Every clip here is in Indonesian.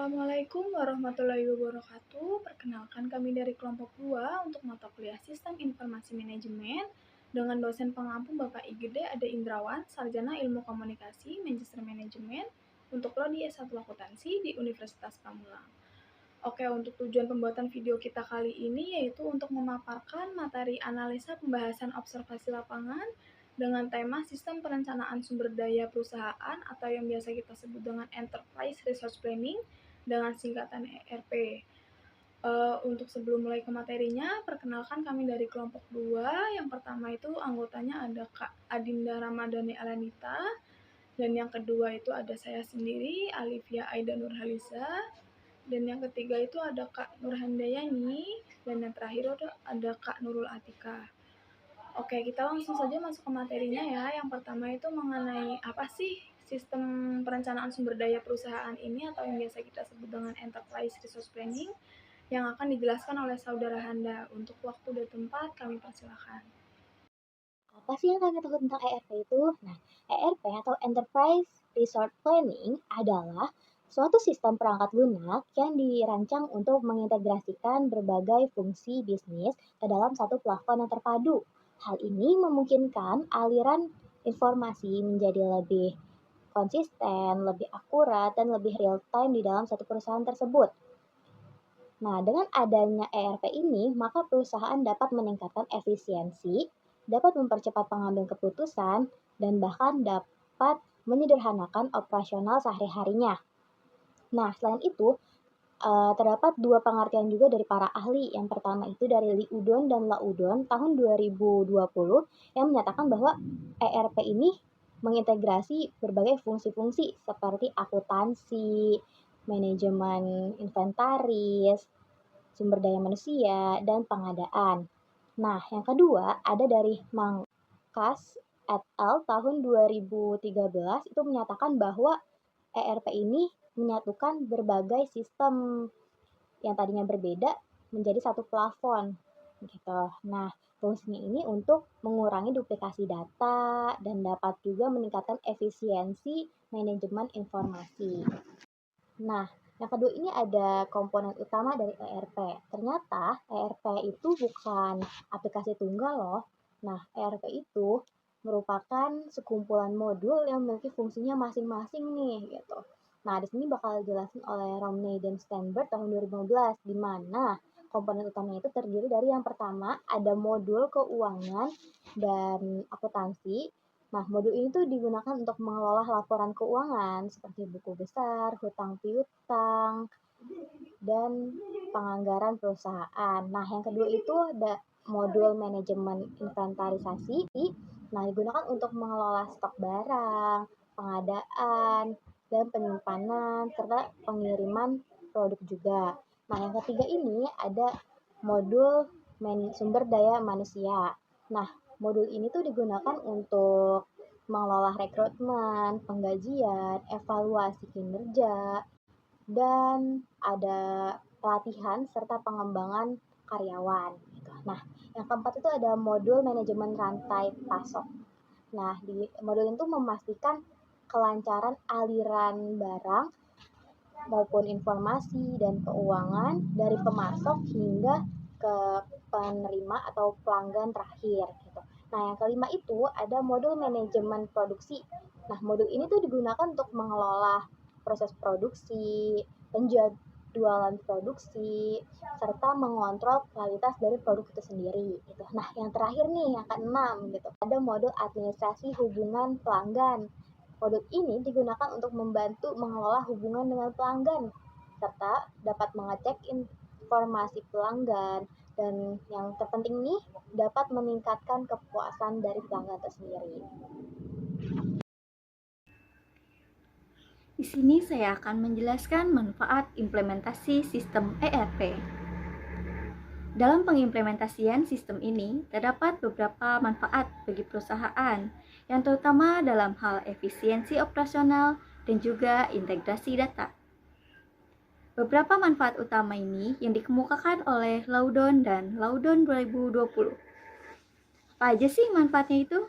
Assalamualaikum warahmatullahi wabarakatuh. Perkenalkan kami dari kelompok 2 untuk mata kuliah Sistem Informasi Manajemen dengan dosen pengampu Bapak IGD Ade Indrawan, Sarjana Ilmu Komunikasi, Magister Manajemen untuk prodi S1 Akuntansi di Universitas Pamulang. Oke, untuk tujuan pembuatan video kita kali ini yaitu untuk memaparkan materi analisa pembahasan observasi lapangan dengan tema Sistem Perencanaan Sumber Daya Perusahaan atau yang biasa kita sebut dengan Enterprise Resource Planning dengan singkatan ERP. Untuk sebelum mulai ke materinya, perkenalkan kami dari kelompok 2. Yang pertama itu anggotanya ada Kak Adinda Ramadhani Alanita, dan yang kedua itu ada saya sendiri, Alivia Aida Nurhaliza, dan yang ketiga itu ada Kak Nurhandayani, dan yang terakhir ada Kak Nurul Atika. Oke, kita langsung saja masuk ke materinya ya. Yang pertama itu mengenai apa sih sistem perencanaan sumber daya perusahaan ini atau yang biasa kita sebut dengan Enterprise Resource Planning yang akan dijelaskan oleh Saudara Handa. Untuk waktu dan tempat kami persilakan. Apa sih yang kalian tahu tentang ERP itu? Nah, ERP atau Enterprise Resource Planning adalah suatu sistem perangkat lunak yang dirancang untuk mengintegrasikan berbagai fungsi bisnis ke dalam satu platform yang terpadu. Hal ini memungkinkan aliran informasi menjadi lebih konsisten, lebih akurat, dan lebih real-time di dalam satu perusahaan tersebut. Nah, dengan adanya ERP ini, maka perusahaan dapat meningkatkan efisiensi, dapat mempercepat pengambilan keputusan, dan bahkan dapat menyederhanakan operasional sehari-harinya. Nah, selain itu, terdapat dua pengertian juga dari para ahli. Yang pertama itu dari Li Udon dan La Udon tahun 2020 yang menyatakan bahwa ERP ini mengintegrasi berbagai fungsi-fungsi seperti akuntansi, manajemen inventaris, sumber daya manusia, dan pengadaan. Nah, yang kedua ada dari Mangkas et al. Tahun 2013 itu menyatakan bahwa ERP ini menyatukan berbagai sistem yang tadinya berbeda menjadi satu plafon gitu. Nah, fungsinya ini untuk mengurangi duplikasi data dan dapat juga meningkatkan efisiensi manajemen informasi. Nah, yang kedua ini ada komponen utama dari ERP. Ternyata ERP itu bukan aplikasi tunggal loh. Nah, ERP itu merupakan sekumpulan modul yang memiliki fungsinya masing-masing nih gitu. Nah, di sini bakal dijelasin oleh Romney dan Steinberg tahun 2015 di mana komponen utamanya itu terdiri dari yang pertama ada modul keuangan dan akuntansi. Nah, modul ini tuh digunakan untuk mengelola laporan keuangan seperti buku besar, hutang piutang, dan penganggaran perusahaan. Nah, yang kedua itu ada modul manajemen inventarisasi. Nah, digunakan untuk mengelola stok barang, pengadaan, dan penyimpanan, serta pengiriman produk juga. Nah, yang ketiga ini ada modul sumber daya manusia. Nah, modul ini tuh digunakan untuk mengelola rekrutmen, penggajian, evaluasi kinerja, dan ada pelatihan serta pengembangan karyawan. Gitu. Nah, yang keempat itu ada modul manajemen rantai pasok. Nah, di modul itu memastikan kelancaran aliran barang maupun informasi dan keuangan dari pemasok hingga ke penerima atau pelanggan terakhir gitu. Nah, yang kelima itu ada modul manajemen produksi. Nah, modul ini tuh digunakan untuk mengelola proses produksi, penjadwalan produksi, serta mengontrol kualitas dari produk itu sendiri gitu. Nah, yang terakhir nih, yang keenam gitu. Ada modul administrasi hubungan pelanggan. Modul ini digunakan untuk membantu mengelola hubungan dengan pelanggan, serta dapat mengecek informasi pelanggan, dan yang terpenting nih, dapat meningkatkan kepuasan dari pelanggan tersendiri. Di sini saya akan menjelaskan manfaat implementasi sistem ERP. Dalam pengimplementasian sistem ini, terdapat beberapa manfaat bagi perusahaan, yang terutama dalam hal efisiensi operasional dan juga integrasi data. Beberapa manfaat utama ini yang dikemukakan oleh Laudon dan Laudon 2020. Apa aja sih manfaatnya itu?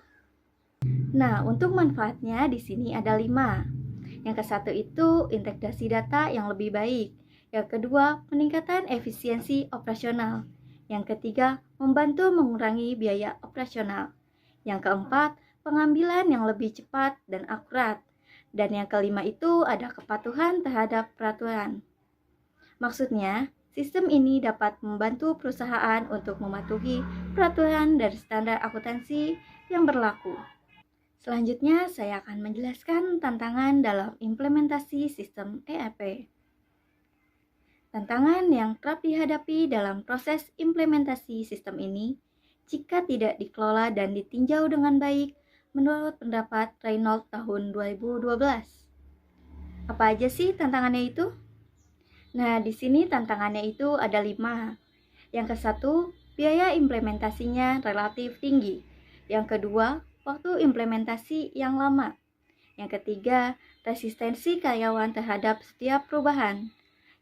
Nah, untuk manfaatnya di sini ada 5. Yang ke-1 itu integrasi data yang lebih baik. Yang kedua, peningkatan efisiensi operasional. Yang ketiga, membantu mengurangi biaya operasional. Yang keempat, pengambilan yang lebih cepat dan akurat. Dan yang kelima itu ada kepatuhan terhadap peraturan. Maksudnya, sistem ini dapat membantu perusahaan untuk mematuhi peraturan dan standar akuntansi yang berlaku. Selanjutnya, saya akan menjelaskan tantangan dalam implementasi sistem ERP. Tantangan yang kerap dihadapi dalam proses implementasi sistem ini jika tidak dikelola dan ditinjau dengan baik menurut pendapat Reynolds tahun 2012. Apa aja sih tantangannya itu? Nah, di sini tantangannya itu ada 5. Yang ke-1, biaya implementasinya relatif tinggi. Yang kedua, waktu implementasi yang lama. Yang ketiga, resistensi karyawan terhadap setiap perubahan.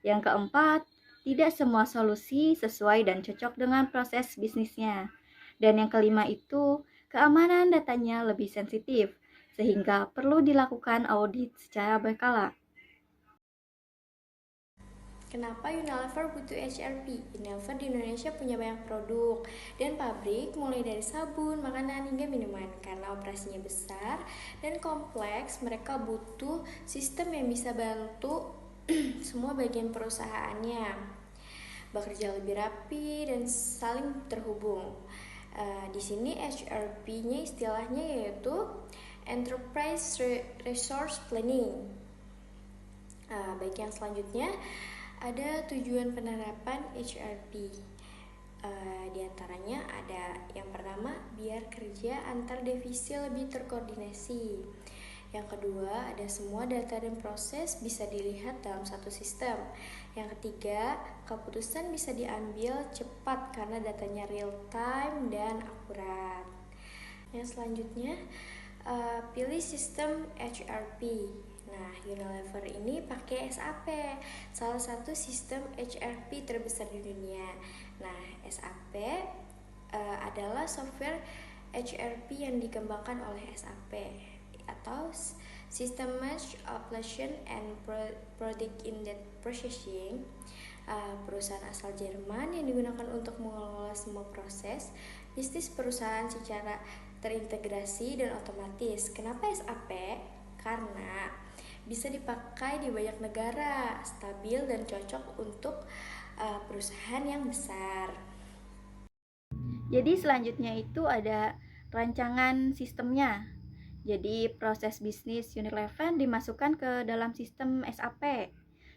Yang keempat, tidak semua solusi sesuai dan cocok dengan proses bisnisnya. Dan yang kelima itu, keamanan datanya lebih sensitif, sehingga perlu dilakukan audit secara berkala. Kenapa Unilever butuh HRP? Unilever di Indonesia punya banyak produk dan pabrik mulai dari sabun, makanan hingga minuman. Karena operasinya besar dan kompleks, mereka butuh sistem yang bisa bantu semua bagian perusahaannya bekerja lebih rapi dan saling terhubung. Di sini HRP-nya istilahnya yaitu Enterprise Resource Planning. Baik, yang selanjutnya ada tujuan penerapan HRP. Di antaranya ada yang pertama, biar kerja antar divisi lebih terkoordinasi. Yang kedua, ada semua data dan proses bisa dilihat dalam satu sistem. Yang ketiga, keputusan bisa diambil cepat karena datanya real time dan akurat. Yang selanjutnya, pilih sistem HRP. Nah, Unilever ini pakai SAP, salah satu sistem HRP terbesar di dunia. Nah, SAP adalah software HRP yang dikembangkan oleh SAP atau System Managed Operation and Product Index Processing, perusahaan asal Jerman yang digunakan untuk mengelola semua proses bisnis perusahaan secara terintegrasi dan otomatis. Kenapa SAP? Karena bisa dipakai di banyak negara, stabil dan cocok untuk perusahaan yang besar. Jadi selanjutnya itu ada rancangan sistemnya. Jadi proses bisnis Unilever dimasukkan ke dalam sistem SAP.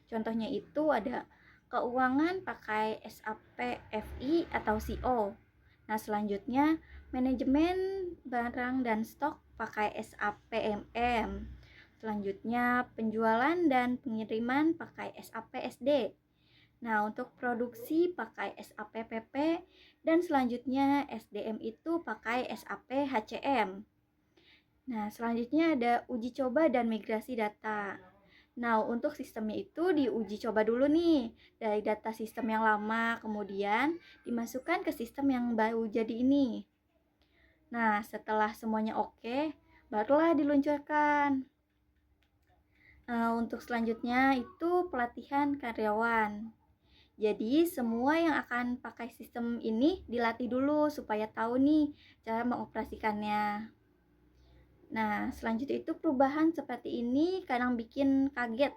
Contohnya itu ada keuangan pakai SAP FI atau CO. Nah, selanjutnya manajemen barang dan stok pakai SAP MM. Selanjutnya penjualan dan pengiriman pakai SAP SD. Nah, untuk produksi pakai SAP PP dan selanjutnya SDM itu pakai SAP HCM. Nah, selanjutnya ada uji coba dan migrasi data. Nah, untuk sistemnya itu diuji coba dulu nih dari data sistem yang lama, kemudian dimasukkan ke sistem yang baru jadi ini. Nah, setelah semuanya oke, barulah diluncurkan. Untuk selanjutnya itu pelatihan karyawan. Jadi semua yang akan pakai sistem ini dilatih dulu supaya tahu nih cara mengoperasikannya. Nah, selanjutnya itu perubahan seperti ini kadang bikin kaget.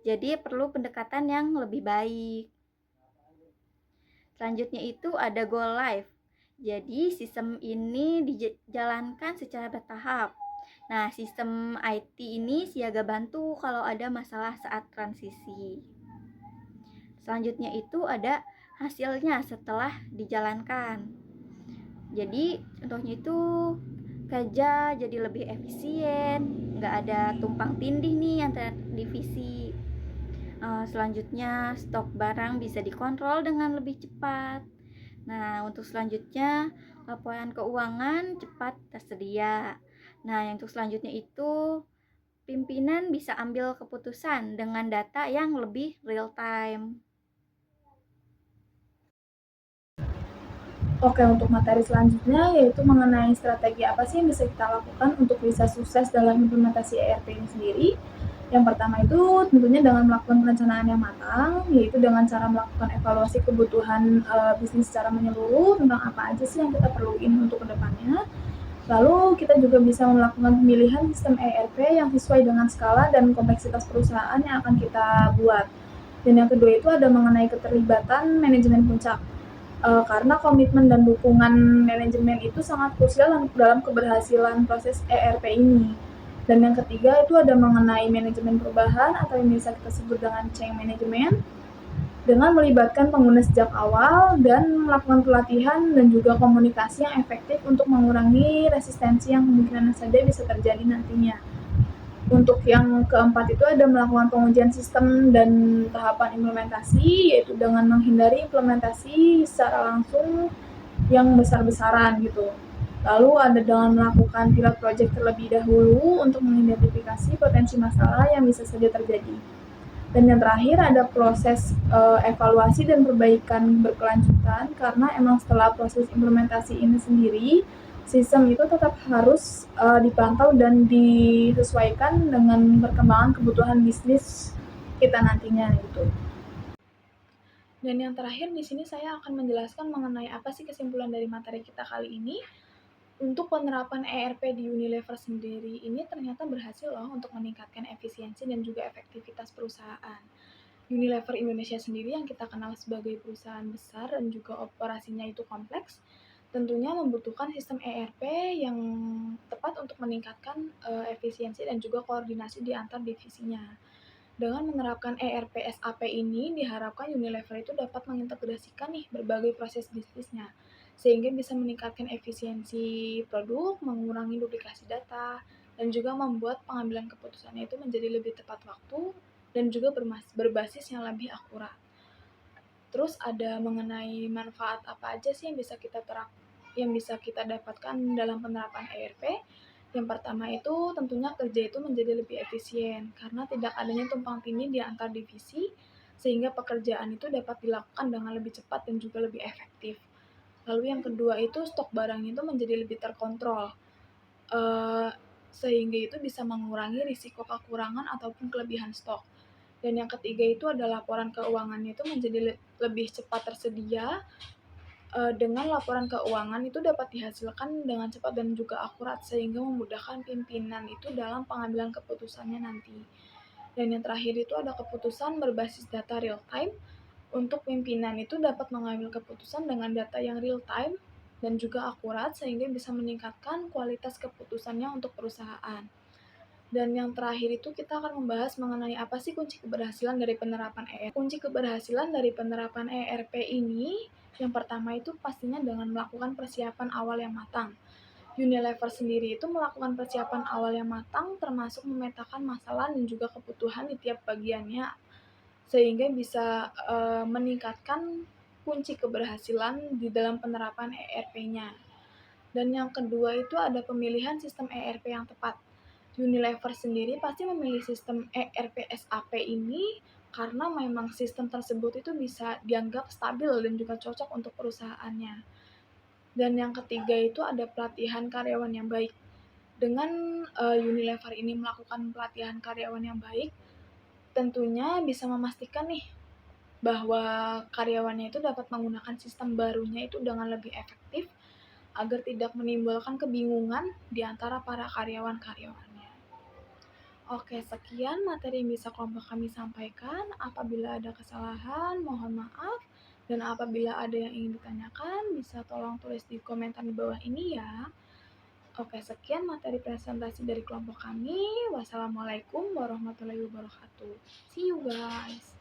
Jadi perlu pendekatan yang lebih baik. Selanjutnya itu ada go live. Jadi sistem ini dijalankan secara bertahap. Nah, sistem IT ini siaga bantu kalau ada masalah saat transisi. Selanjutnya itu ada hasilnya setelah dijalankan. Jadi contohnya itu kerja jadi lebih efisien, nggak ada tumpang tindih nih antara divisi. Selanjutnya stok barang bisa dikontrol dengan lebih cepat. Nah, untuk selanjutnya laporan keuangan cepat tersedia. Nah, yang untuk selanjutnya itu pimpinan bisa ambil keputusan dengan data yang lebih real time. Oke, untuk materi selanjutnya yaitu mengenai strategi apa sih yang bisa kita lakukan untuk bisa sukses dalam implementasi ERP ini sendiri. Yang pertama itu tentunya dengan melakukan perencanaan yang matang, yaitu dengan cara melakukan evaluasi kebutuhan bisnis secara menyeluruh tentang apa aja sih yang kita perluin untuk kedepannya. Lalu kita juga bisa melakukan pemilihan sistem ERP yang sesuai dengan skala dan kompleksitas perusahaan yang akan kita buat. Dan yang kedua itu ada mengenai keterlibatan manajemen puncak. Karena komitmen dan dukungan manajemen itu sangat krusial dalam keberhasilan proses ERP ini. Dan yang ketiga itu ada mengenai manajemen perubahan atau yang bisa kita sebut dengan change management, dengan melibatkan pengguna sejak awal dan melakukan pelatihan dan juga komunikasi yang efektif untuk mengurangi resistensi yang kemungkinan saja bisa terjadi nantinya. Untuk yang keempat itu ada melakukan pengujian sistem dan tahapan implementasi, yaitu dengan menghindari implementasi secara langsung yang besar-besaran gitu. Lalu ada dengan melakukan pilot project terlebih dahulu untuk mengidentifikasi potensi masalah yang bisa saja terjadi. Dan yang terakhir ada proses evaluasi dan perbaikan berkelanjutan, karena emang setelah proses implementasi ini sendiri, sistem itu tetap harus dipantau dan disesuaikan dengan perkembangan kebutuhan bisnis kita nantinya gitu. Dan yang terakhir di sini saya akan menjelaskan mengenai apa sih kesimpulan dari materi kita kali ini. Untuk penerapan ERP di Unilever sendiri ini ternyata berhasil loh untuk meningkatkan efisiensi dan juga efektivitas perusahaan. Unilever Indonesia sendiri yang kita kenal sebagai perusahaan besar dan juga operasinya itu kompleks, tentunya membutuhkan sistem ERP yang tepat untuk meningkatkan efisiensi dan juga koordinasi di antar divisinya. Dengan menerapkan ERP SAP ini, diharapkan Unilever itu dapat mengintegrasikan nih berbagai proses bisnisnya, sehingga bisa meningkatkan efisiensi produk, mengurangi duplikasi data, dan juga membuat pengambilan keputusannya itu menjadi lebih tepat waktu dan juga berbasis yang lebih akurat. Terus ada mengenai manfaat apa aja sih yang bisa kita dapatkan dalam penerapan ERP. Yang pertama itu tentunya kerja itu menjadi lebih efisien karena tidak adanya tumpang tindih di antar divisi, sehingga pekerjaan itu dapat dilakukan dengan lebih cepat dan juga lebih efektif. Lalu yang kedua itu stok barang itu menjadi lebih terkontrol, sehingga itu bisa mengurangi risiko kekurangan ataupun kelebihan stok. Dan yang ketiga itu adalah laporan keuangannya itu menjadi lebih cepat tersedia. Dengan laporan keuangan itu dapat dihasilkan dengan cepat dan juga akurat, sehingga memudahkan pimpinan itu dalam pengambilan keputusannya nanti. Dan yang terakhir itu ada keputusan berbasis data real time. Untuk pimpinan itu dapat mengambil keputusan dengan data yang real time dan juga akurat, sehingga bisa meningkatkan kualitas keputusannya untuk perusahaan. Dan yang terakhir itu kita akan membahas mengenai apa sih kunci keberhasilan dari penerapan ERP. Kunci keberhasilan dari penerapan ERP ini, yang pertama itu pastinya dengan melakukan persiapan awal yang matang. Unilever sendiri itu melakukan persiapan awal yang matang, termasuk memetakan masalah dan juga kebutuhan di tiap bagiannya, sehingga bisa meningkatkan kunci keberhasilan di dalam penerapan ERP-nya. Dan yang kedua itu ada pemilihan sistem ERP yang tepat. Unilever sendiri pasti memilih sistem ERP SAP ini karena memang sistem tersebut itu bisa dianggap stabil dan juga cocok untuk perusahaannya. Dan yang ketiga itu ada pelatihan karyawan yang baik. Dengan Unilever ini melakukan pelatihan karyawan yang baik, tentunya bisa memastikan nih bahwa karyawannya itu dapat menggunakan sistem barunya itu dengan lebih efektif agar tidak menimbulkan kebingungan di antara para karyawan-karyawannya. Oke, sekian materi yang bisa kelompok kami sampaikan. Apabila ada kesalahan, mohon maaf. Dan apabila ada yang ingin ditanyakan, bisa tolong tulis di komentar di bawah ini ya. Oke, sekian materi presentasi dari kelompok kami. Wassalamualaikum warahmatullahi wabarakatuh. See you guys.